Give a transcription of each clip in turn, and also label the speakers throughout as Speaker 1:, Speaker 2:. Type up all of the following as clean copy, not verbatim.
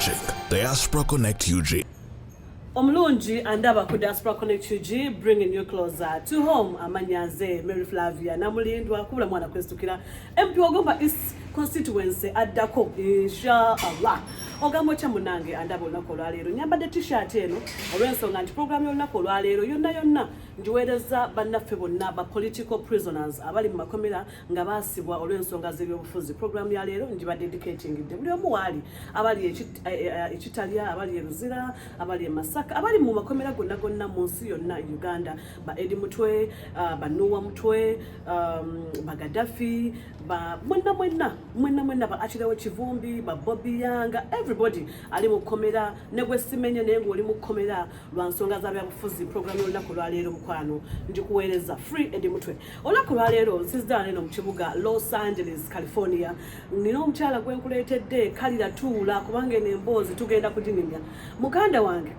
Speaker 1: watching Diaspora Connect UG.
Speaker 2: Omulungi andaba ku Diaspora Connect UG, bringing you closer to home. Amanyaze Mary Flavia namulindwa kubula mwana kwestukira MP Wagomba East constituency addako inshallah. Ogamo cha munange andaba olunaku olwaleero nyambadde t-shirt eno olw'ensonga nti programu y'olunaku olwaleero yonna njiweereza bannaffe bonna ba political prisoners abali mu makomera nga baasibwa olw'ensonga z'ebyobufuzi. Programu ya leero njiba dedicatingidde buli omu waali abali ekitalya, abali Ruzira, abali Masaka, abali mu makomera gonna mu nsi yonna Uganda, ba Edi Mutwe, ba Noah Mutwe, ba Gaddafi, ba mwenna ba Achirawo Kivumbi, ba Bobby Yanga, everybody ali mu komera ne gwe simenye naye ng'oli mu komera lwa nsonga z'ebyobufuzi. Programu y'olunaku olwaleero mukwano njikuweereza free Edi Mutwe. Olunaku olwaleero nsizidde eno mu kibuga Los Angeles, California. Nina omukyala gwe nkuleetedde kalira tuula kubanga eno emboozi tugenda kuginimya. Muganda wange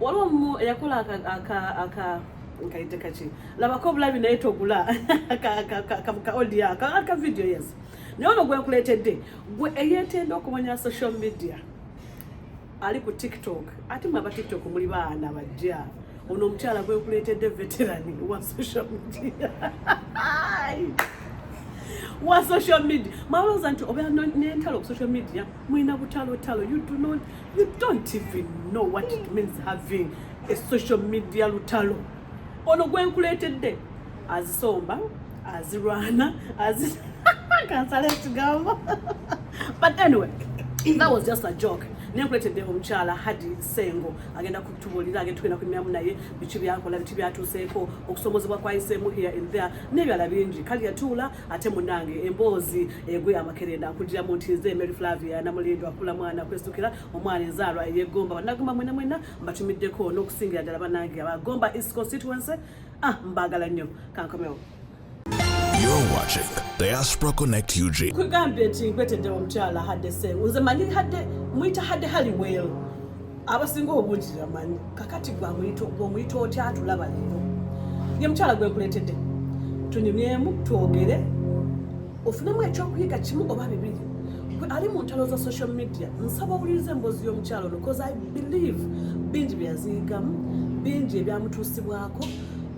Speaker 2: waliwo omu eyakola aka nkaite kachi labako bulabi naye togula ka audio aka video yes naye ono gwe nkuleetedde gwe eyeetenda okumanya social media ali ku TikTok ate mwaba TikTok muli baana bajja ono omukyala gwe nkuleetedde veteran wa social media wa social media mawuloza nti oba n'entalo ku social media mwina butalo you don't even know what it means having a social media lutalo. Ono gwe nkuleetedde azisomba azirwana kansaletugamba but anyway that was just a joke. Nenkuleetedde omukyala Huddy Ssengo agenda kutubuulira agenda tugenda kunyumyamu naye biki byakola biki byatuuseeko okusomozebwa kwayiseemu here and there n'ebyala bingi kali yatuula ate munange emboozi egwe amakerenda akugiramu nti nze Mary Flavia namulindwa akula mwana kwestukira omwana enzaalwa ey'Egomba bannagomba mwena mbatumiddeko n'okusingira ddala bannange abagomba East constituency mbaagala nnyo kankomewo.
Speaker 1: You're watching Diaspora Connect UG.
Speaker 2: Kugambye nti nkwetedde omukyala Huddy Ssengo nze manyi muyita Huddy Halliwell abasinga obungi amanyi kakati gwamuyita otya atulaba leero ye mukyala gwe nkuleetedde tunyumyemu twogere ofunemu ekyokuyiga kimu oba bibiri ali mu ntalo za social media. Nsaba owuliriza emboozi y'omukyala ono because I believe bingi bye yaziyigamu bingi ebyamutuusibwako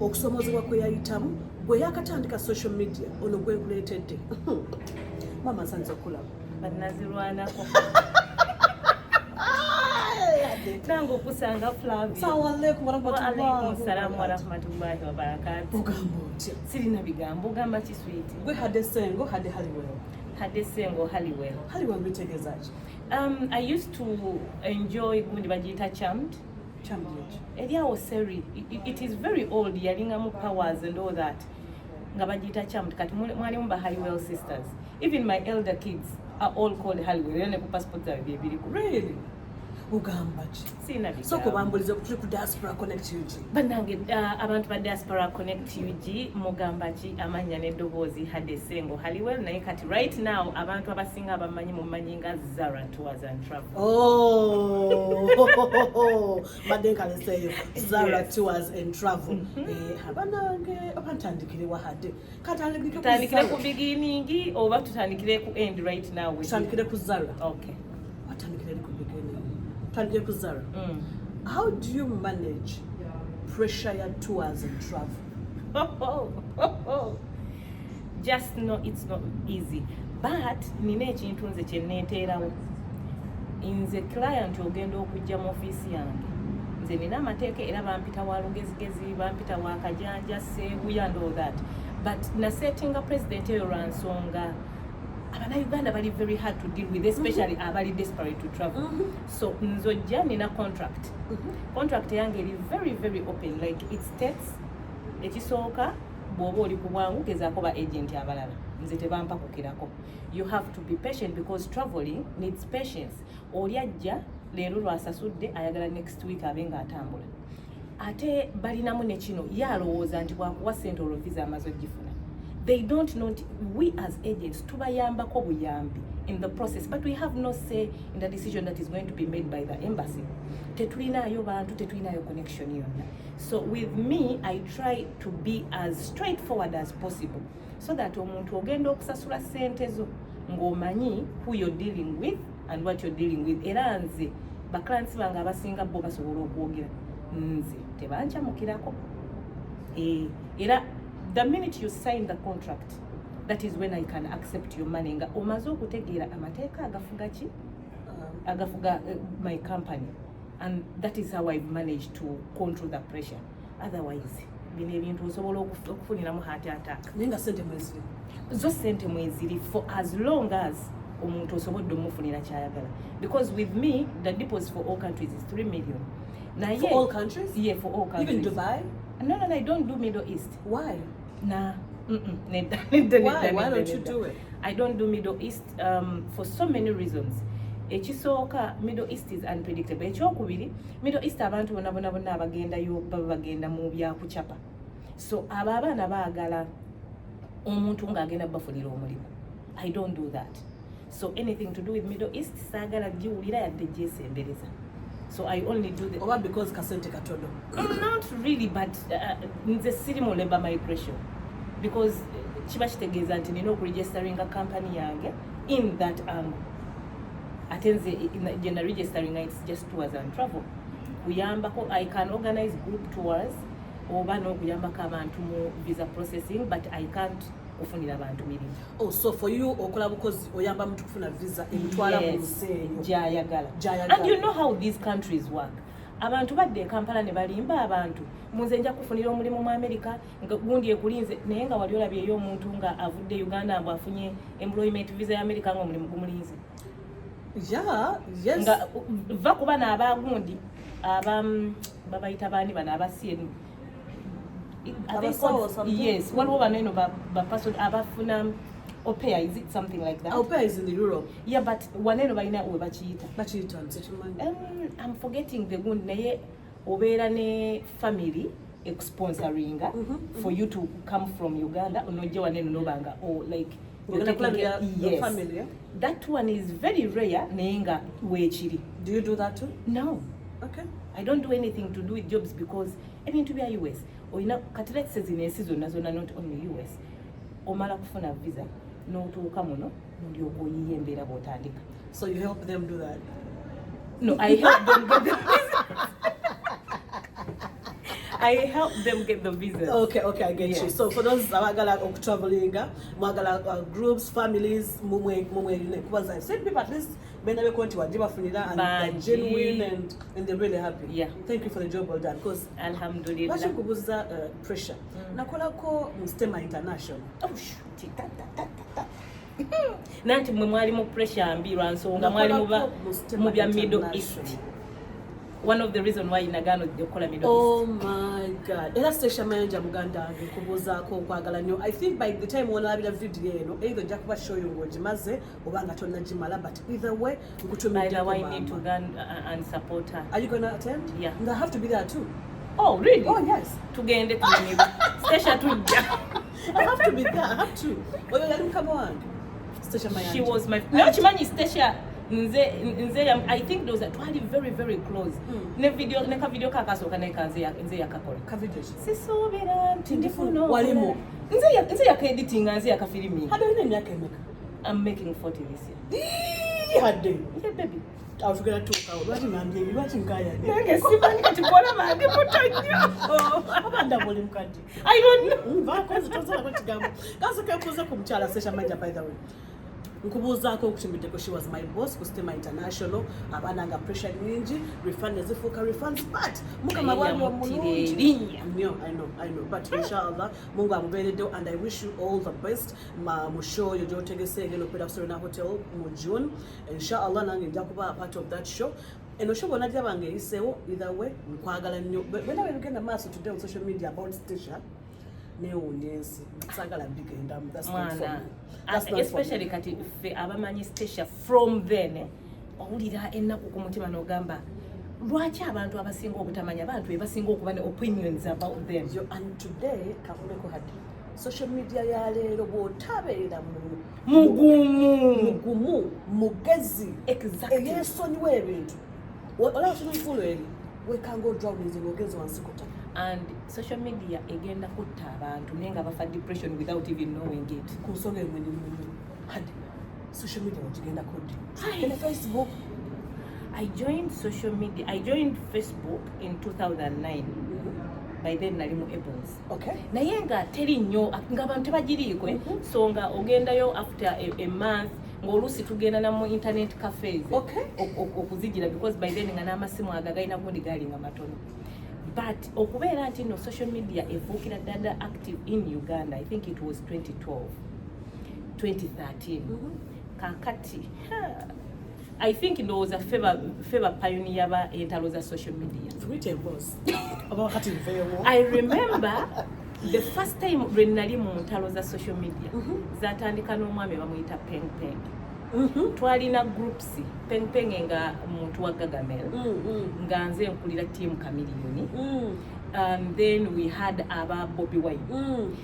Speaker 2: okusomozebwa kwe yayitamu gwe yakatandika social media ono gwe nkuleetedde mama nsanze okulaba
Speaker 3: banazirwanako nange okusanga Flavia.
Speaker 2: Assalamu alaikum
Speaker 3: warahmatullahi wabarakatuh.
Speaker 2: Ogamba otya?
Speaker 3: Sirina bigambo ogamba ki sweet?
Speaker 2: Gwe Huddy Ssengo Huddy Halliwell.
Speaker 3: Huddy Ssengo Halliwell.
Speaker 2: Halliwell mbitegeeza ki?
Speaker 3: I used to enjoy gundi bagiyita charmed. Eliawo Seri, it is very old, yalingamu powers and all that. Nga bagiyita charmed kati mwalimu ba Halliwell sisters. Even my elder kids are all called Halliwell. Yone ku passport zawe byebiriko.
Speaker 2: Really? Ugamba ki?
Speaker 3: Sina bigambo.
Speaker 2: So kubambulize kutuli ku Diaspora Connect UG.
Speaker 3: Banange abantu ba Diaspora Connect UG mugamba ki amanya n'eddoboozi Huddy Ssengo Halliwell naye kati right now abantu abasinga abamanyi mumanyi nga Zara Tours and Travel.
Speaker 2: Oh, badde nkaleseeyo Zara Tours and Travel. Abanange abantandikire wa Huddy.
Speaker 3: Tutandikire ku beginning oba tutandikire ku end right now?
Speaker 2: Tutandikire ku Zara.
Speaker 3: Okay.
Speaker 2: Watandikire ku beginning. Tutandikire ku Zara. How do you manage pressure ya tours and travel?
Speaker 3: Just know it's not easy. But nina ekintu nze kye neeteerawo. Nze client ogenda okujja mu office yange. Nze nina amateeka era bampita wa lugezigezi, bampita wa kajanja, seeguya and all that. But na setting a president eyo lwa nsonga Uganda bali very hard to deal with, especially abali desperate to travel. So nzojja nina contract. Contract yange is very open, like it states ekisooka bw'oba oli ku bwangu gezaako ba agent abalala nze tebampa kukirako. You have to be patient because traveling needs patience. Oli ajja leero lwasasudde ayagala next week abenga atambula ate balinamu ne kino yalowooza nti bwakuwa ssente olwo visa amaze ogifuna. They don't know, we as agents, tubayambako buyambi in the process, but we have no say in the decision that is going to be made by the embassy. Tetulinayo bantu, tetulinayo connection yonna. So with me, I try to be as straightforward as possible, so that omuntu ogenda okusasula ssente zo ng'omanyi who you're dealing with and what you're dealing with. Era nze clients bange abasinga bo basobola okwogera nze tebancamukirako era the minute you sign the contract, that is when I can accept your money nga omaze okutegeera amateeka agafuga my company, and that is how I've managed to control the pressure. Otherwise bino ebintu osobola okufuniramu heart attack
Speaker 2: ninga sente mweziri
Speaker 3: zo sente mweziri for as long as omuntu osobodde omufunira kyayagala, because with me the deposit for all countries is 3 million. Now,
Speaker 2: for all countries?
Speaker 3: Yeah, for all countries.
Speaker 2: Even Dubai?
Speaker 3: No, I don't do Middle East.
Speaker 2: Why?
Speaker 3: Nah.
Speaker 2: Why don't you do it?
Speaker 3: I don't do Middle East for so many reasons. Ekisooka, Middle East is unpredictable. Ekyokubiri, Middle East abantu bonna abagendayo baba bagenda mu bya kuchapa. So abo abaana baagala omuntu ng'agenda bafunira omulimu. I don't do that. So anything to do with Middle East saagala giwulira yadde gyesembereza. So I only do the...
Speaker 2: Or because kasente katodo?
Speaker 3: Not really, but nze siri mu labor migration. Because kiba kitegeeza nti nina okuregistering a company yange in that angle. Atenze genda registering, it's just tours and travel. Kuyambako, I can organize group tours oba n'okuyambako abantu mu visa processing, but I can't kufunira abantu mirimu.
Speaker 2: Oh, so for you okola bukozi oyamba mtu kufuna visa emutwala mu Nsenyo
Speaker 3: gyayagala. And you know how these countries work. Abantu badde Kampala ne balimba abantu munze nja kufunira omulimu mu America nga gundi ekulinze naye nga wali olabyeyo omuntu nga avudde Uganda mbu afunye employment visa ya America nga omulimu gumulinze.
Speaker 2: Yeah, yes.
Speaker 3: Nga va kuba n'abagundi babayita bani bana abasienu. Yes, waliwo baneno ba person abafuna au pair, is it something like that?
Speaker 2: Au pair is in the Europe.
Speaker 3: Yeah, but waneno balina uwe bachiyita.
Speaker 2: Bachiyita nsechimanyi.
Speaker 3: I'm forgetting the gundi naye obeera ne family sponsoring for you to come from Uganda onojja waneno nobanga or like
Speaker 2: your family. Yeah?
Speaker 3: That one is very rare naye nga weekiri.
Speaker 2: Do you do that too?
Speaker 3: No.
Speaker 2: Okay.
Speaker 3: I don't do anything to do with jobs because to be a US or kati let's say zinesi zonna not only US omala kufuna visa n'otuuka muno ndyoka oyiyembera bw'otandika. So
Speaker 2: you help them do that?
Speaker 3: No, I help them get the visa. I help them get the visas.
Speaker 2: Okay, I get you. So for those abagala traveling, mwagala groups, families, mumwe because I said people at least bena bekonti wajiba funira and they're genuine and they're really happy.
Speaker 3: Yeah.
Speaker 2: Thank you for the job well done. Because
Speaker 3: alhamdulillah.
Speaker 2: Basho kubuza pressure. Nakola ko Mustema International.
Speaker 3: Oh shoot. Nanti mwe mwali mu pressure mbirwa nsonga mwali mu bya Middle East. One of the reasons why Nagano Yokola Middle East.
Speaker 2: Oh my God. Era station manager Muganda kubuza ko kwagala nyo. I think by the time wona abira video either jakuba show you ngojimaze obanga tonna jimala, but either way
Speaker 3: by the way need to go and support her.
Speaker 2: Are you going to attend?
Speaker 3: Yeah.
Speaker 2: And I have to be there too.
Speaker 3: Oh really?
Speaker 2: Oh yes.
Speaker 3: Tugende station tujja.
Speaker 2: I have to be there. I have to. Oyo yali mukama wange. Station manager.
Speaker 3: She was my no chimanyi station. Nze I think those are very very close. Ne video kakasoka ne kanze nze yakakola.
Speaker 2: Ka video.
Speaker 3: Sisobera ntindifuno.
Speaker 2: Walimo.
Speaker 3: Nze yakediting nze yakafilimi.
Speaker 2: Hado ine myaka emeka.
Speaker 3: I'm making 40 this year.
Speaker 2: Hade.
Speaker 3: Yeah baby.
Speaker 2: I was going to talk about what ngambye lwaki nkaya.
Speaker 3: Nge simanyi kati kola mande mutanyo.
Speaker 2: Abanda boli mkati.
Speaker 3: I don't know.
Speaker 2: Bakoze tozola ko kigambo. Kasoka kuza kumchala session manager by the way. Nkubuzaako okuchimbideko she was my boss ku Stema International abananga pressure nyingi refund ezifuuka refunds but mukama bwali omulungi. I know but inshallah Mungu amubeereddewo and I wish you all the best mu show yo gyotegese egenda okubeera ku Serena Hotel mu June. Inshallah nange nja kuba part of that show. Eno show bonna gyabange eyiseewo either way nkwagala nnyo. Bwena bwegenda maaso today on social media about Station neewunyensi sagala bigenda that's not for me.
Speaker 3: Especially kati fe abamanyi Station from then owulira ennaku ku mutima n'ogamba lwaki abantu abasinga obutamanya abantu ebasinga okuba ne opinions about them.
Speaker 2: And today kavumeko hadi social media ya leero bw'otabeera mugumu mugezi eyesonyiwa ebintu olaba sonyifulo eri wekanga odrawulize ng'ogezi wansi kota.
Speaker 3: And social media egenda kutta abantu naye nga bafa depression without even knowing it.
Speaker 2: Ku nsonga emwenye hadi social media wagigenda koddi ene Facebook.
Speaker 3: I joined social media. I joined Facebook in 2009. By then nali mu Apples.
Speaker 2: Okay.
Speaker 3: Naye nga teri nnyo ng'abantu tebagiriiko so nga ogendayo after a month ng'oluusi tugenda na mu internet cafes okuzigira because by then nga n'amasimu agagayina gundi gaali nga matono. But okubeera nti no social media efuukira ddala active in Uganda, I think it was 2012, 2013. Kakati, I think it was a favor pioneer ba entalo za social media. I remember the first time when nali mu entalo za social media, zatandika n'omwami bamuyita Peng Peng. Twalina groups Peng Peng nga muntu wa Gagamel nga nze nkulira team Chameleon and then we had aba Bobby Wine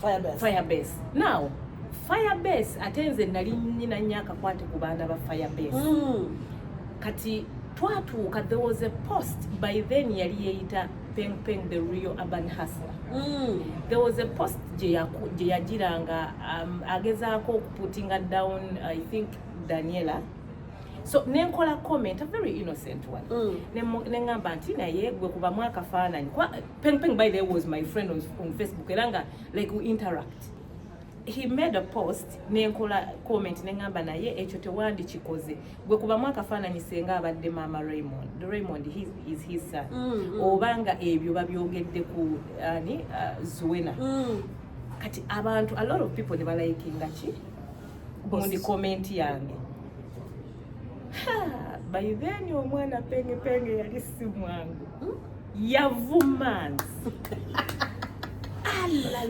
Speaker 3: Firebase. Now Firebase atenze nali nyina nyaka kwate ku baana ba Firebase kati twatuuka there was a post by then yali yeita Peng Peng the real urban hustler. There was a post je yagiranga agezaako putting down I think Daniela. So nenkola comment, a very innocent one. Nengamba nti naye gwe kuba mwaka faananyi. Peng Peng by the way was my friend on Facebook eranga like we interact. He made a post nenkola comment nengamba naye ekyo tewandi kikoze. Gwe kuba mwaka faananyi senga abadde mama Raymond. The Raymond is his son. Obanga ebyo babyogedde ku Zuena. Kati abantu a lot of people ne balayikinga ki mundi comment yange. By then omwana Penge Penge yali simwangu. Yavumanzi.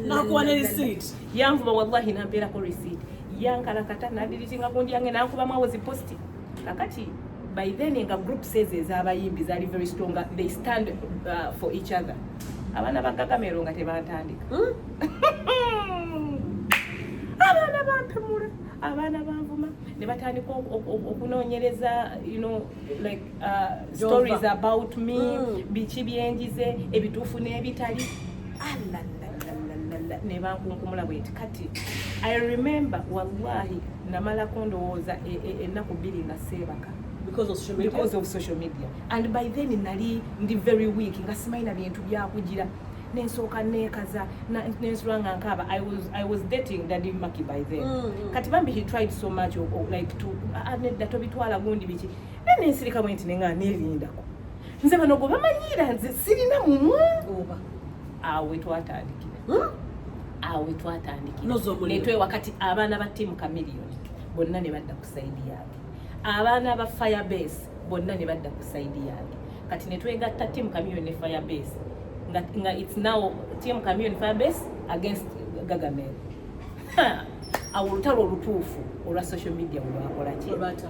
Speaker 2: Nakuwa ne receipt.
Speaker 3: Yanvuba wallahi nampera ko receipt. Yankala kata na deletinga kundi yange nakuba mwawozi posti. Kakati by then nga group says abayimbi zali very strong. They stand for each other. Abana bagagamero nga tebatandika. Abana bampemula. Abana banvuma ne batandika okunoonyereza like stories about me bichi byenjize ebituufu n'ebitali ne bankunkumula bweti kati I remember wallahi namala kondowooza ennaku bbiri nga seebaka because of social media and by then nali ndi very weak nga simayina bintu byakugira nensooka neekaza nensulanga nkaba I was dating Daddy Maki by then. Kati bambi he tried so much like to nedda tobitwala gundi biki nensirika bwenti nenga neerindako nze bano gwe bamanyira nze sirina mumwa awe twatandikira netwe wakati abaana ba team Chameleon bonna ne badda ku side yake abaana ba Firebase bonna ne badda ku side yake kati netwegatta team Chameleon ne Firebase nga it's now team Chameleon Firebase against Gagamel. Awulutalo olutuufu olwa social media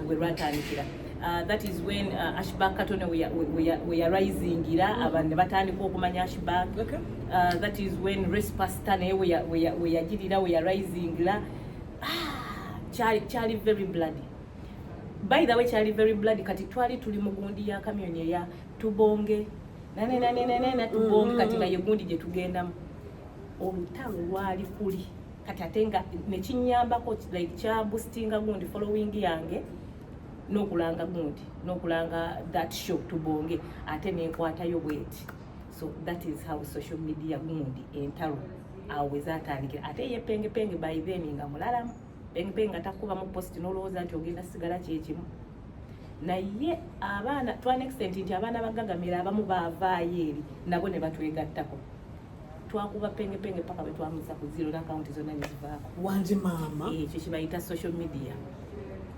Speaker 3: we lwatandikira. That is when Ashback Katone we are rising ira abantu batandika okumanya Ashback. That is when Respasta ne we are rising ira. Charlie very bloody. By the way, Charlie very bloody kati twali tuli mugundi ya Chameleon ya tubonge nane tubonge kati nga yegundi gye tugendamu olutalo lwali kuli kati atenga nekinyambako like kya boostinga gundi following yange n'okulanga that show tubonge ate nenkwatayo bweti. So that is how social media gundi entalo awe zatandikira ate ye Penge Penge by then nga mulalamu Penge Penge atakuba mu post n'olowooza nti ogenda sigala kyekimu naye abaana to an extent nti abaana bagagamira abamu baavaayo eri nabo ne batwegattako twakuba Penge Penge paka bwe twamusa ku zero n'akawunti zonna ne zivaako
Speaker 2: wangi maama
Speaker 3: ekyo kibayita social media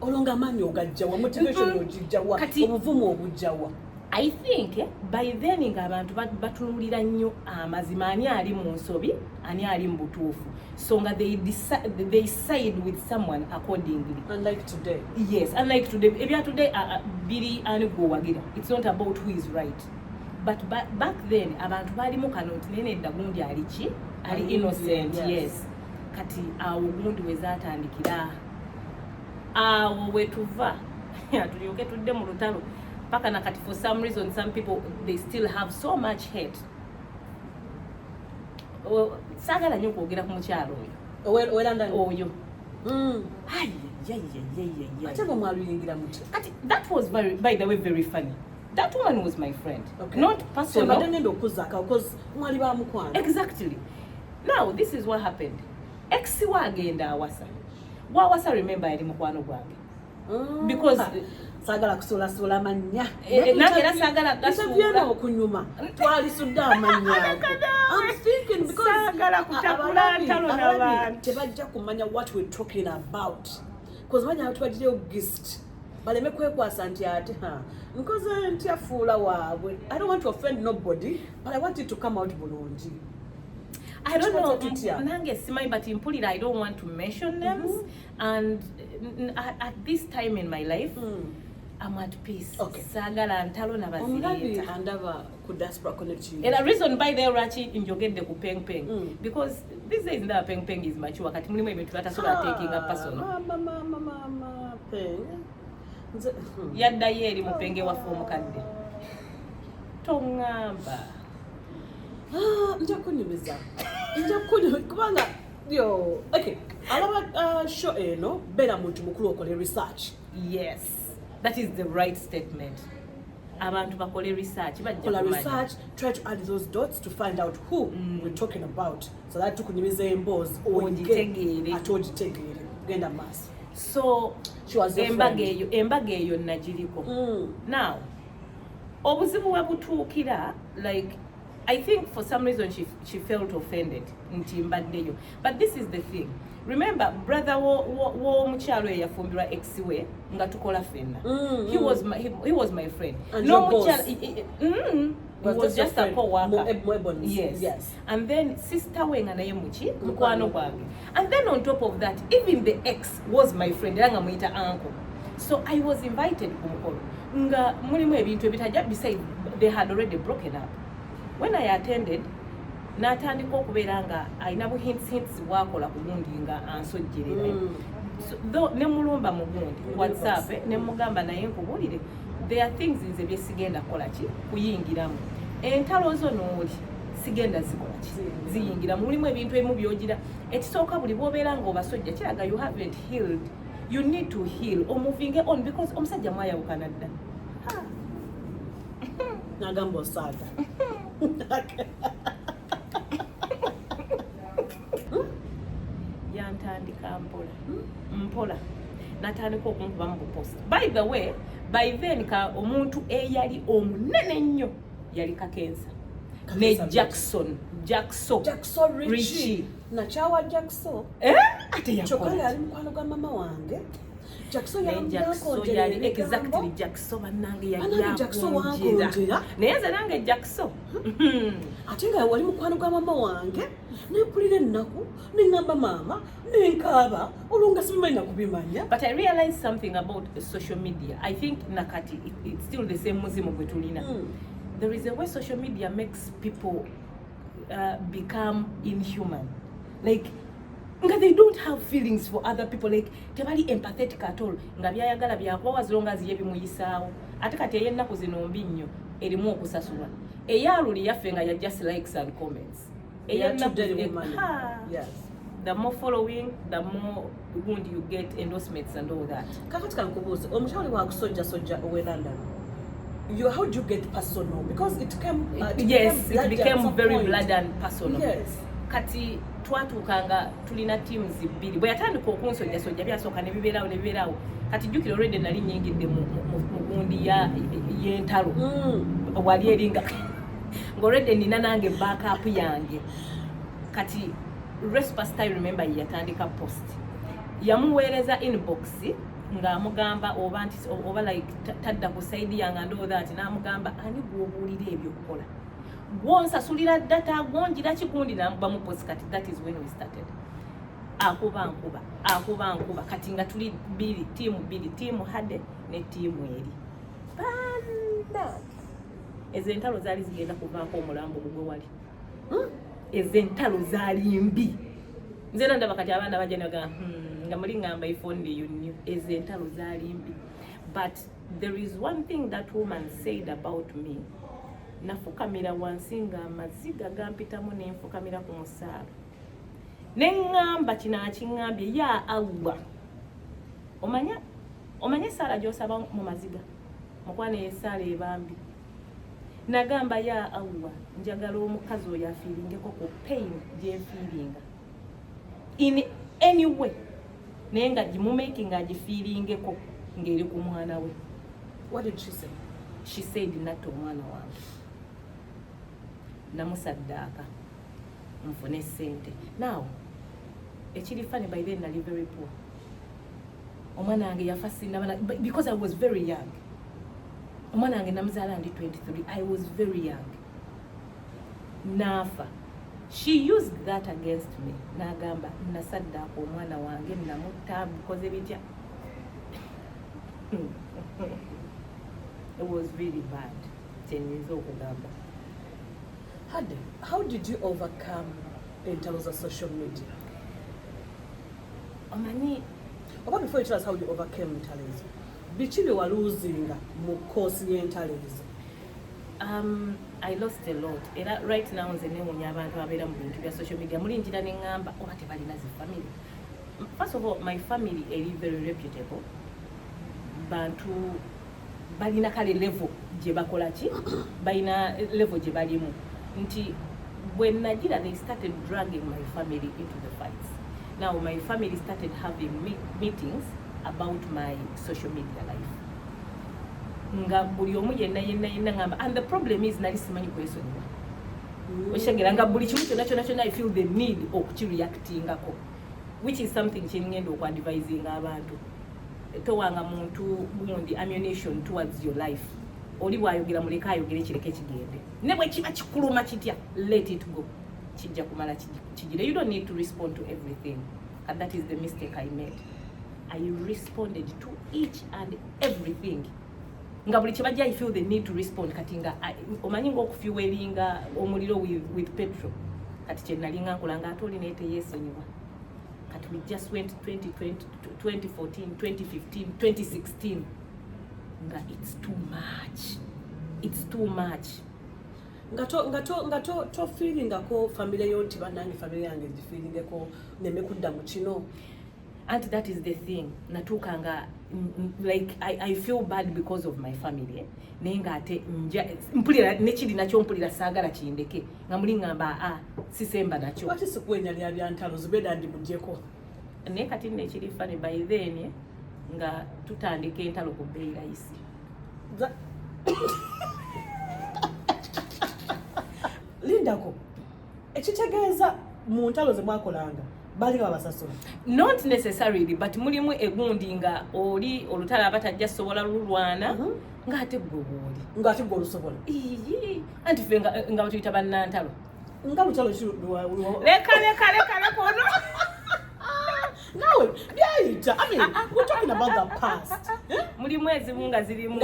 Speaker 2: olonga amaanyi ogajjawa motivation ogijjawa obuvumu obujjawa.
Speaker 3: I think by then nga abantu batunulira nnyo amazima ani ali mu nsobi ani ali mu butuufu so nga they side with someone accordingly.
Speaker 2: Unlike today.
Speaker 3: Yes, unlike today. Ebya today biri ani go wagira. It's not about who is right. But back then abantu bali mu kanoti nene dagundi alichi ali innocent. Yes. Kati awo gundi wezatandikira awo wetuva tulioke tudde mu lutalo paka na kati for some reason some people they still have so much hate. Sagala nnyo kwogera ku mukyalo oyo.
Speaker 2: Owera ndani.
Speaker 3: Oyo. That was very, by the way, very funny. That woman was my friend, not personal. Exactly. Now, this is what happened. Ex-wa agenda awasa. Wawasa remember yali mukwano gwange. Because
Speaker 2: sagala kusola manya.
Speaker 3: Nange era sagala
Speaker 2: gasula okunyuma. Twali sudda manya. I'm thinking because
Speaker 3: sagala kutakula ntalo n'abantu.
Speaker 2: Tebajja kumanya what we're talking about. Because manya atwadde August. Baleme kwekwasa nti ate because ntiafuula waabwe. I don't want to offend nobody, but I want it to come out bulungi.
Speaker 3: I don't know, Nange Simai, but in Pulira, I don't want to mention names. And at this time in my life, I'm at peace. Sagala Ntalo Navazilita.
Speaker 2: And Diaspora connect you.
Speaker 3: And the reason by the Rachi in Jogende ku Peng Peng. Because this days the Peng Peng is mature. Katimuni me tuata so taking a person.
Speaker 2: Mama Peng.
Speaker 3: Yadda yeri mupenge wa fomu kande. Tongamba.
Speaker 2: Njakunyumiza. Kubanga yo okay. Alaba show eno bera muntu mukulu okole research.
Speaker 3: Yes. That is the right statement. Abantu bakole research.
Speaker 2: Research, try to add those dots to find out who we're talking about. So that tukunyumiza embozi ojitegere. Genda mass.
Speaker 3: So
Speaker 2: she was
Speaker 3: embage eyo najiriko. Now, obuzibu wabutuukira, like I think for some reason she felt offended nti mbaddeyo. But this is the thing. Remember, brother wo mukyalo eyafumbirwa exiwe nga tukola fenna. He was my friend.
Speaker 2: And
Speaker 3: no
Speaker 2: mukyalo
Speaker 3: he was just a co-worker.
Speaker 2: Yes.
Speaker 3: And then sister we nga naye muki mukwano gwange. And then on top of that, even the ex was my friend era nga muyita uncle. So I was invited ku mukolo. Nga mulimu ebintu ebitajja beside they had already broken up. When I attended, natandika okubeera nga alina bu hints bwakola ku gundi nga ansojjerera. So ne mulumba mu gundi WhatsApp ne mugamba naye nkubulire there are things nze bye sigenda kola ki kuyingiramu. Entalo zo n'oli sigenda zikola ki ziyingira mulimu ebintu ebimu byogira ekisooka buli bwobeera nga obasojja kiraga you haven't healed. You need to heal or moving on because omusajja mwayawukana dda.
Speaker 2: Nagamba osaaga.
Speaker 3: Yantandika mpola natandika okunkuba mu bupost. By the way, by then omuntu eyali omunene nnyo yali Kakensa ne Jackson Richie
Speaker 2: nachawa Jackson
Speaker 3: ate
Speaker 2: yakola yali mukwano gwa mama wange. Jackson
Speaker 3: yali exactly Jackson banange yali
Speaker 2: Jackson wangonjera
Speaker 3: neze nange Jackson
Speaker 2: ate nga wali mukwano gwa mama wange nepulira ennaku nengamba mama nenkaba olunga sibimanyi nakubimanya.
Speaker 3: But I realized something about social media. I think nakati it's still the same muzimu gwe tulina. There is a way social media makes people become inhuman. Like nga they don't have feelings for other people, like tebali empathetic at all. Nga byayagala byakuwa as long as ye bimuyisaawo. Ate kati eyennaku zino mbi nnyo erimu okusasulwa. Eyaluli yaffe nga ya just likes and comments.
Speaker 2: Yes.
Speaker 3: The more following, the more wound you get endorsements and all that.
Speaker 2: Kakati kankubuuze omukyalo wakusojja owe London. How do you get personal? Because it came
Speaker 3: it became very blood and personal.
Speaker 2: Yes.
Speaker 3: Kati twatuukanga tulina teams bbiri. Bwe yatandika okunsojjasojja byasooka ne bibeerawo. Kati jjukira already nali nnyingidde mu gundi y'entalo. Wali eringa. Ng'already nina nange backup yange. Kati Respast I remember yatandika post. Yamuweereza inbox nga amugamba oba like tadda ku side yange and all that. N'amugamba ani gw'obuulira ebyo okukola. Gwonsasulira data gwonjira kikundi n'amuba mu post. Kati that is when we started. Akuba nkuba kati nga tuli bbiri tiimu Huddy ne tiimu eri. Banda ezo entalo zaali zigenda kuvaako omulambo gwe wali. Ezo entalo zaali mbi. Nze ndaba kati abaana bajja naga nga muli ngamba iphone you knew. Ezo entalo zaali mbi. But there is one thing that woman said about me. Nafukamira wansi nga amaziga gampitamu nenfukamira ku musaala. Nengamba kino akingambye ya Allah omanya sala gyosaba mu maziga mukwana esala ebambi nagamba ya Allah njagala omukazi oyo afiiringeko ku pain gyenfiiringa in any way naye nga gimumaking agifiiringeko ng'eri ku mwana we.
Speaker 2: What did she say?
Speaker 3: She said natta omwana wange namusaddaaka nfune ssente. Now ekiri funny by then nali very poor. Omwana wange yafa sinaba because I was very young. Omwana wange namuzaala ndi 23. I was very young. Nafa. She used that against me. Nagamba nasaddaaka omwana wange namutta because ebitya. It was really bad. 10 years old.
Speaker 2: How did you overcome entalo of social media? But before you tell us how you overcame entalo, bichi were losing mu course entalo.
Speaker 3: I lost a lot. Right now, nze nemunya abantu abeera mu bintu bya social media. Mulinjira ne ngamba oba tebalina zi family. First of all, my family is very reputable. Bantu balina kale level gye bakola ki balina level gye balimu nti when Nigeria they started dragging my family into the fights. Now my family started having meetings about my social media life nga buli omu yenna ngamba, and the problem is nali simanyi kwesonyiwa oshengera nga buli kimu kyonna I feel the need okukireactingako, which is something kyengenda okwadvising abantu towanga muntu gundi ammunition towards your life. Oli bwayogera muleka ayogere kireke kigende ne bwe kiba kikuluma kitya, let it go, kijja kumala kijire. You don't need to respond to everything, and that is the mistake I made. I responded to each and everything nga buli kibajja I feel the need to respond. Kati nga omanyi ng'okufuelinga omuliro with petrol, kati kye nalinga nkolanga ate oli neete yeesonyiwa. Kati we just went 2020, 2014, 2015, 2016. Nga it's too much. It's too much. Ngato feeling ako family yonti banange family yange ndi feeling ako nemekudda mu kino. And that is the thing. Natukanga like I feel bad because of my family. Nenga ate mpulira nekiri nakyo mpulira saagala kindeke. Ngamuli ngamba sisemba nakyo.
Speaker 2: What is kwenya bya ntalo zibeda ndi mujeko.
Speaker 3: Ne kati nekiri fane by then nga tutandika entalo ku beyi laisi.
Speaker 2: Lindako ekitegeeza mu ntalo ze mwakolanga bali babasasula.
Speaker 3: Not necessarily, but mulimu egundi nga oli olutala abatajja sobola lulwana nga ate gwoboli
Speaker 2: nga ate gwolusobola
Speaker 3: anti fe nga batuyita bannantalo
Speaker 2: nga lutalo kiruwa
Speaker 3: leka kono.
Speaker 2: No, byayita. I mean, we're talking about the past.
Speaker 3: Mulimu ezimu nga zirimu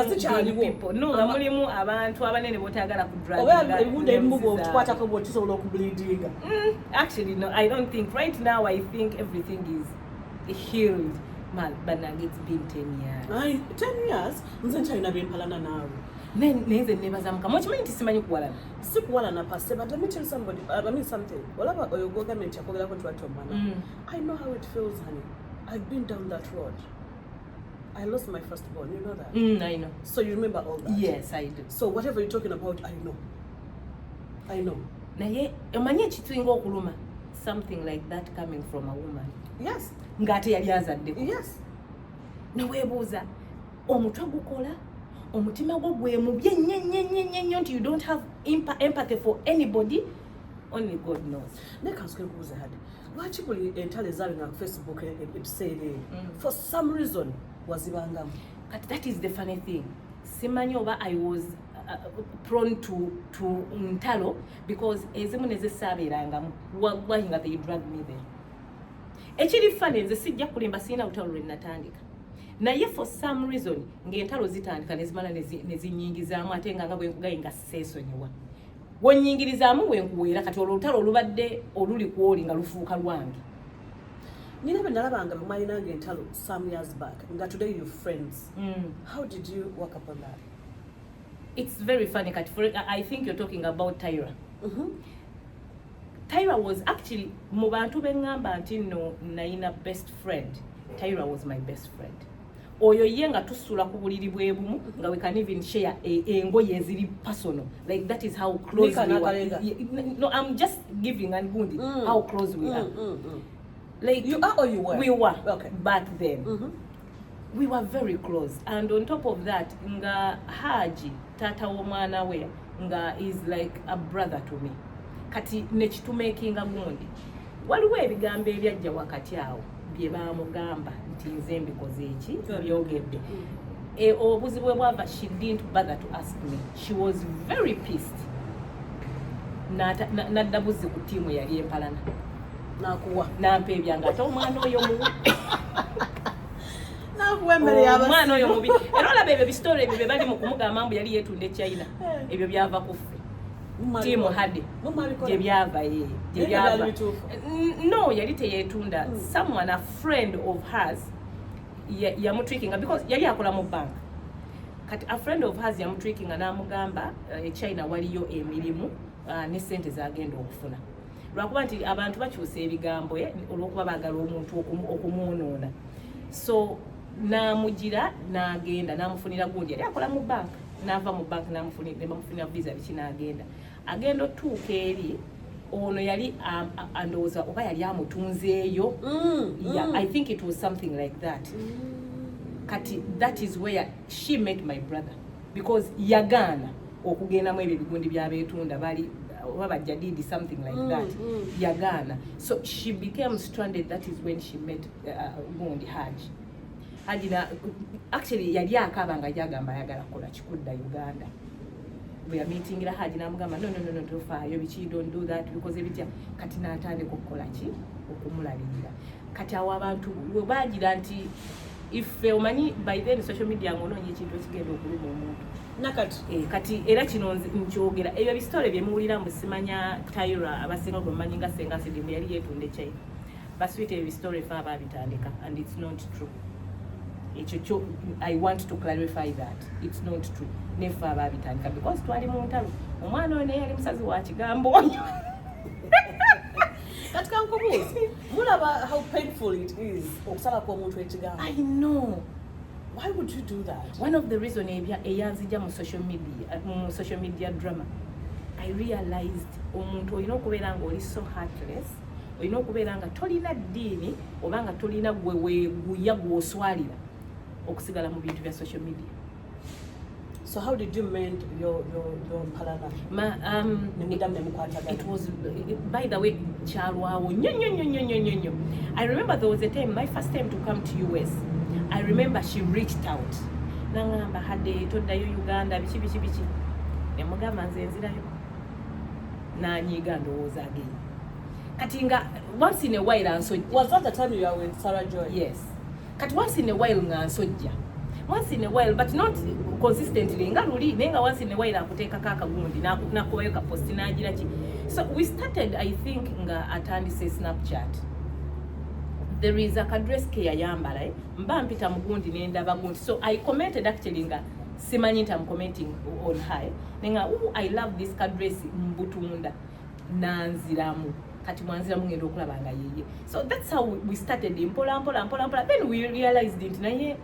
Speaker 3: people. No, nga mulimu abantu abanene botagala ku drug.
Speaker 2: Oba ebunde ebimugo tukwata ko botisobola okubleedinga.
Speaker 3: Actually no, I don't think right now. I think everything is healed. Man, but it's been 10 years.
Speaker 2: 10 years? Nze nkyalina byempalana naawe.
Speaker 3: Nenze nebaza mukama. Okimanyi nti simanyi kuwalana?
Speaker 2: Si kuwalana passe, but let me tell somebody, I mean something. Olaba oyo government yakogera ko twatto mwana. I know how it feels, honey. I've been down that road. I lost my firstborn, you know that?
Speaker 3: I know.
Speaker 2: So you remember all that?
Speaker 3: Yes, I do.
Speaker 2: So whatever you're talking about, I know.
Speaker 3: Naye omanyi ekitwinga okuluma, something like that coming from a woman.
Speaker 2: Yes.
Speaker 3: Ngate yali azadde.
Speaker 2: Yes.
Speaker 3: Newebuuza omutwe gukola omutima gwo gwemubye nnyo nti you don't have empathy for anybody. Only God knows.
Speaker 2: Nekanswe kubuuza hadi lwaki buli entalo ezaabe nga Facebook ebiseera for some reason wazibangamu.
Speaker 3: But that is the funny thing. Simanyi oba I was prone to ntalo because ezimu nezisaabeerangamu wallahi nga they drag me there. Ekiri funny nze sijja kulimba sina lutalo lwe natandika. Naye for some reason ng'entalo zitandika nezimala nezinyingizaamu ate nga bwenkugaye nga seesonyiwa. Wonnyingirizaamu wenkuweera kati olutalo olubadde oluli kwoli nga lufuuka lwange.
Speaker 2: Nina bwe nalabanga bwe mwalinanga entalo some years back nga today you're friends. How did you work upon that?
Speaker 3: It's very funny. I think you're talking about Tyra. Tyra was actually mu bantu bengamba nti no naina best friend. Tyra was my best friend. oyo ye nga tusula ku buliri bwe bumu nga we can even share engoye eziri personal. Like that is how close we were. No, I'm just giving and gundi how close we are. Like
Speaker 2: you are or you were?
Speaker 3: We were.
Speaker 2: Okay.
Speaker 3: Back then. We were very close. And on top of that, nga Haji tata womwana we nga is like a brother to me. Kati nekitumakinga gundi. Waliwo ebigambo ebyajja wakati awo bye baamugamba nti nze mbikoze eki byogedde. Obuzibu bwe bwava, she didn't bother to ask me. She was very pissed. Nadda buzzi ku tiimu yali empalana.
Speaker 2: Nakuwa.
Speaker 3: Nampa ebyanga ate omwana oyo mubi.
Speaker 2: Omwana
Speaker 3: oyo mubi. Era olaba ebyo bisitole ebyo bye bali mu kumugamba mbu yali yeetunda e China. Ebyo byava ku ffe. Timu Huddy gye byava ye. No, yali teyeetunda. Someone, a friend of hers, yamutrickinga because yali akola mu bank. Kati a friend of hers yamutrickinga n'amugamba China waliyo emirimu ne ssente zagenda okufuna. Lwakuba nti abantu bakyusa ebigambo olw'okuba baagala omuntu okumwonoona. So n'amugira n'agenda n'amufunira gundi yali akola mu bank. N'ava mu bank n'amufunira visa biki n'agenda. Agenda otuuka eri ono yali andowooza oba yali amutunzeeyo. Yeah, I think it was something like that. Kati that is where she met my brother because yagaana okugendamu ebyo ebigundi by'abeetunda bali did something like that. Yagaana. So she became stranded. That is when she met Gundi Haji. Haji actually yali akabanga jagamba ayagala kukola kikudda Uganda. We are meeting ira Haji namugamba no tofaayo biki, don't do that because ebitya kati n'atandika okukola ki okumulalirira. Kati awo abantu we bagira nti if omanyi by then social media ngonoonye ekintu ekigenda okuluma omuntu.
Speaker 2: Nakati.
Speaker 3: Kati era kino nkyogera ebyo bisitole bye muwulira mbu simanya Tyra abasinga gwemanyi nga Senga Sidimu yali yeetunda China. Baswite ebyo bisitole fe abaabitandika and it's not true. I want to clarify that it's not true. Nefa abaabitandika because twali mu ntalo omwana oyo naye yali musazi wa kigambo.
Speaker 2: Kati kankubuuza mulaba how painful it is okusala kw'omuntu ekigambo.
Speaker 3: I know.
Speaker 2: Why would you do that?
Speaker 3: One of the reasons eyanzija mu social media drama, I realized omuntu olina okubeera nga oli so heartless, olina okubeera nga tolina ddiini oba nga tolina gwe weeguya gw'oswalira okusigala mu bintu bya social media.
Speaker 2: So how did you mend your mpalana?
Speaker 3: It was, by the way, Charwawo. I remember there was a time, my first time to come to US, I remember she reached out. Nangamba Huddy toddayo Uganda bichi. Nemugamba nze nzirayo. Nanyiga ndowooza again. Katinga once in a while ansojja.
Speaker 2: Was that the time you were with Sarah Joy?
Speaker 3: Yes. Kati once in a while nga ansojja. Once in a while, but not consistently. Nga luli nenga once in a while akuteeka kaka gundi nakubayo ka post nagira ki. So we started, I think, nga atandise Snapchat. There is a kadress ke yayambala mba mpita mugundi nendaba gundi. So I commented actually nga simanyi nti I'm commenting on her. Nenga I love this kadress mbutunda nanziramu. Kati mwanziramu ngendo okulaba nga yeye. So that's how we started mpola. Then we realized it naye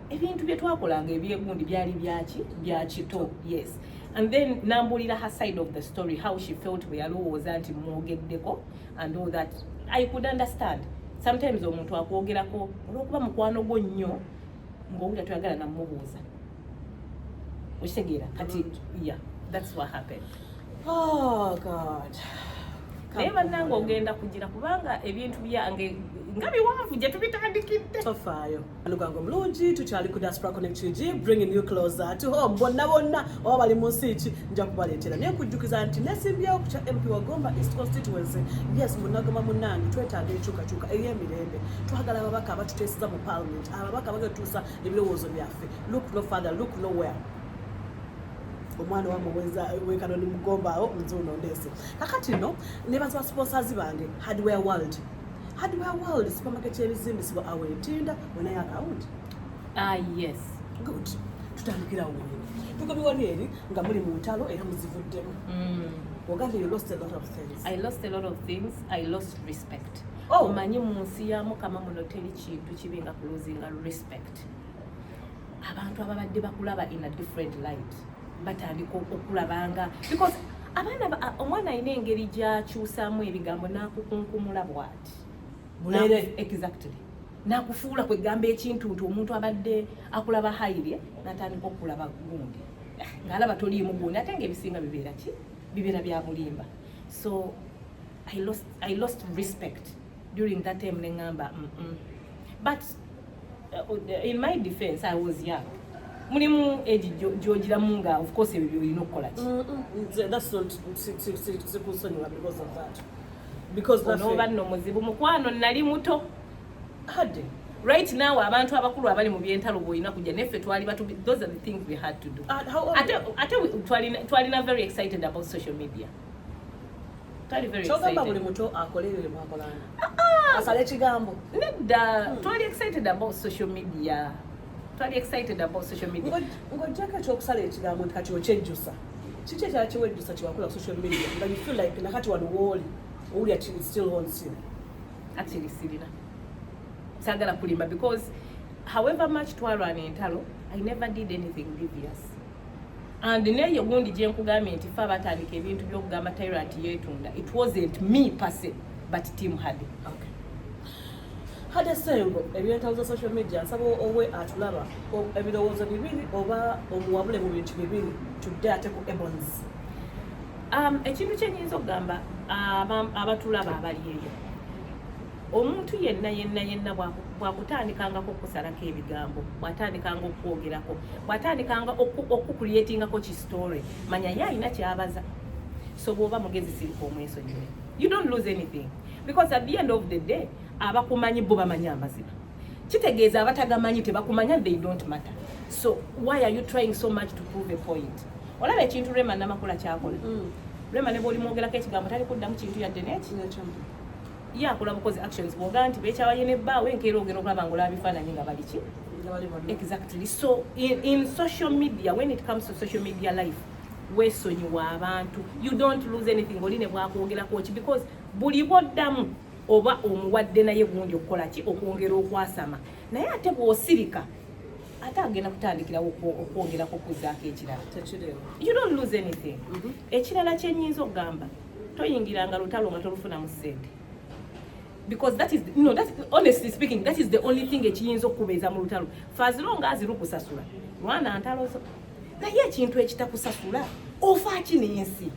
Speaker 3: ebintu bye twakolanga ebyegundi byali byakito. Yes. And then nambulira her side of the story, how she felt we yalowooza nti mwogeddeko and all that. I could understand. Sometimes omuntu akwogerako olw'okuba mukwano gwo nnyo ng'owulira toyagala namubuuza. Okitegeera kati yeah, that's what happened.
Speaker 2: Oh God.
Speaker 3: Naye bannange ogenda kugira kubanga ebintu byange nga biwanvu gye tubitandikidde.
Speaker 2: Tofaayo. Lugango mulungi tukyali ku Diaspora Connect UG, bringing you closer to home. Bonna oba bali mu nsi ki nja kubaleetera. Naye nkujjukiza nti nesimbyewo ku kya MP Wagomba East Constituency. Yes, munagoma munnange twetaaga enkyukakyuka ey'emirembe. Twagala ababaka abatuteeseza mu Parliament. Ababaka abagatuusa ebirowoozo byaffe. Look no further, look nowhere. Omwana wa muweza wekanoni mugomba awo nzuno ndese. Kakati no nebaza sponsors bange Hardware World supermarket y'ebizimbisibwa awetinda wena account.
Speaker 3: Yes.
Speaker 2: Good. Tutandikira awo. Tukobiwani eri nga muri mu ntalo era muzivuddemu. Oganda, you lost a lot of things.
Speaker 3: I lost a lot of things. I lost respect.
Speaker 2: Oh.
Speaker 3: Omanyi mu nsi ya Mukama muno teri kintu kibinga kulozinga respect. abantu ababadde bakulaba in a different light batandika okulabanga because omwana alina engeri gy'akyusaamu ebigambo n'akukunkumula bw'ati
Speaker 2: bulere
Speaker 3: exactly n'akufuula kwegamba ekintu nti omuntu abadde akulaba hayire n'atandika okulaba gundi ng'alaba toliimu gundi ate ng'ebisinga bibeera bya bulimba. So I lost respect during that time neŋŋamba but in my defense I was young. Mulimu age gy'ogiramu nga of course ebyo byolina okukola ki.
Speaker 2: That's not sikusonyiwa because of that. Because
Speaker 3: onoba nno muzibu mukwano nali muto.
Speaker 2: Huddy.
Speaker 3: Right now abantu abakulu abali mu byentalo bwolina kujja neffe twali those are the things we had to do. Ate twalina very excited about social media. Twali very excited.
Speaker 2: Kyogamba buli muto akolerere mwakolana. Asale ekigambo.
Speaker 3: Nedda twali excited about social media.
Speaker 2: Ng'ojjako ekyokusala ekigambo nti kati okyejjusa. Kiki ekyala kiwejjusa kiwakula social media nga you feel like nakati wano wooli owuli ati it still haunts you.
Speaker 3: Actually sirina. Sagala kulimba because however much twalwana entalo I never did anything devious. And neyo gundi gye nkugambye nti fe abatandika ebintu by'okugamba tyrant yeetunda. It wasn't me per se but team Huddy.
Speaker 2: Okay. Huddy Ssengo ebyentalo za social media nsaba owe atulaba ebirowoozo bibiri oba omuwabule mu bintu bibiri tudde ate ku ebons.
Speaker 3: Ekintu kyenyinza okugamba abatulaba abali eyo omuntu yenna bwakutandikangako okusalako ebigambo bwatandikanga okwogerako bwatandikanga okukuliyetingako ki story manya ye alina kyabaza. So bw'oba mugezi sirika omwesonyiwe you don't lose anything because at the end of the day abakumanyi bo bamanyi amazima. Kitegeeza abatagamanyi tebakumanya they don't matter. So why are you trying so much to prove a point? Olaba ekintu Rema Namakula kyakola. Rema ne bw'oli mwogerako ekigambo tali kuddamu kintu yadde neki yakola bukozi actions bwoga nti beekyawaye ne bbaawe enkeera ogenda okulaba ng'olaba bifaananyi nga bali ki. Exactly. So in social media, when it comes to social media life, weesonyiwa abantu, you don't lose anything oli ne bwakwogerako ki because buli bw'oddamu oba omuwadde naye gundi okukola ki okwongera okwasama naye ate bw'osirika ate agenda kutandikirawo okwongerako okuzaako ekirala. You don't lose anything. Ekirala kyenyinza okugamba toyingiranga lutalo nga tolufunamu ssente. Because that is honestly speaking that is the only thing ekiyinza okubeeza mu lutalo as long as lukusasula lwana ntalo zo naye ekintu ekitakusasula ofa ki n'ensi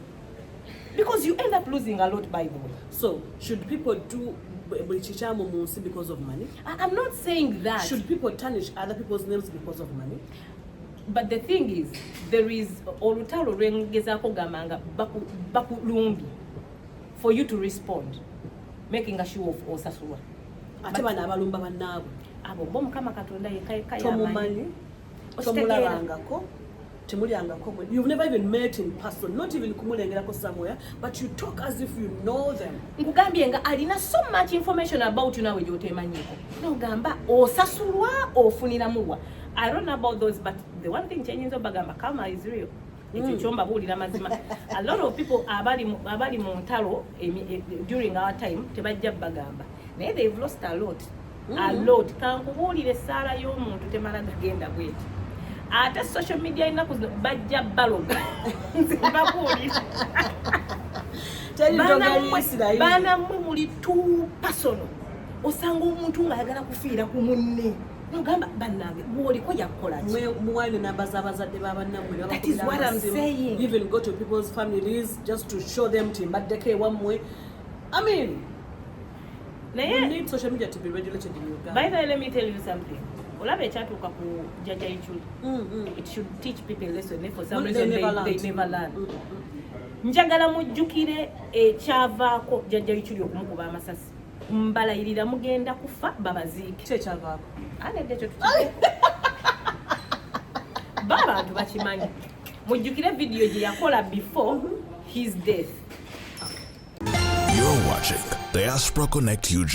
Speaker 3: because you end up losing a lot by the way.
Speaker 2: So should people do buli kikyamu mu nsi because of money?
Speaker 3: I'm not saying that.
Speaker 2: Should people tarnish other people's names because of money?
Speaker 3: But the thing is there is olutalo lwengezaako gamanga bakulumbi for you to respond making a show of osasulwa.
Speaker 2: Ate bana abalumba bannaabwe
Speaker 3: abo bo Mukama Katonda yekayeka
Speaker 2: tomumanyi tomulabangako temulyangako. You've never even met in person, not even kumulengerako somewhere, but you talk as if you know them.
Speaker 3: Nkugambye nga alina so much information about you nawe gy'otemanyiko nogamba osasulwa ofuniramuwa. I don't know about those but the one thing kyenyinza obagamba karma is real. Ekyo kyomba buulira mazima. A lot of people abali mu ntalo during our time tebajja bagamba naye they've lost a lot. A lot. Kankubuulire essaala y'omuntu temala gagenda bweti ate social media inaku bajja baloga bakuulira baana mmwe muli too personal osanga omuntu ng'ayagala kufiira ku munne nogamba bannange bw'oliko yakukola ki
Speaker 2: muwaine namba z'abazadde b'abannammwe.
Speaker 3: That is what I'm saying.
Speaker 2: Even go to people's families just to show them ti mbaddeko ewammwe. I mean we need social media to be regulated in Uganda.
Speaker 3: By the way, let me tell you something. Olaba ekyatuuka ku Jjajja Ichuli. It should teach people a lesson for some reason they never learn. Njagala mujjukire ekyavaako Jjajja Ichuli okumukuba amasasi. Mbalayirira mugenda kufa babaziike.
Speaker 2: Ki ekyavaako?
Speaker 3: Anedde ekyo tukigenda. Abantu bakimanyi. Mujjukire video gye yakola before his death.
Speaker 1: You're watching Diaspora Connect UG.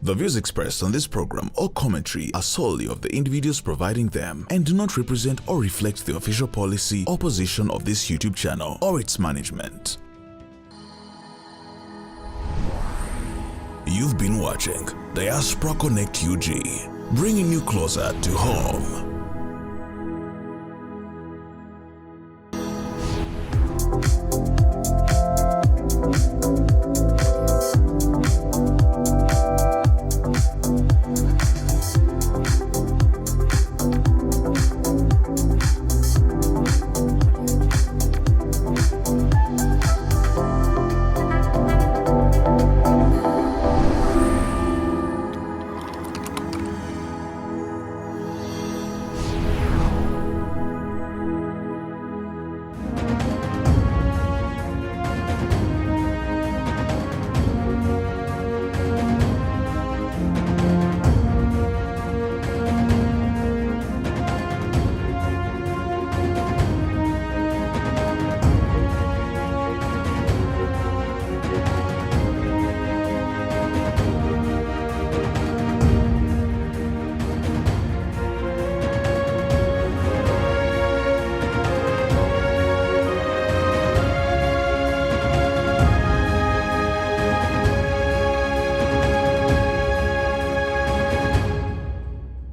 Speaker 1: The views expressed on this program or commentary are solely of the individuals providing them and do not represent or reflect the official policy or position of this YouTube channel or its management. You've been watching Diaspora Connect UG, bringing you closer to home.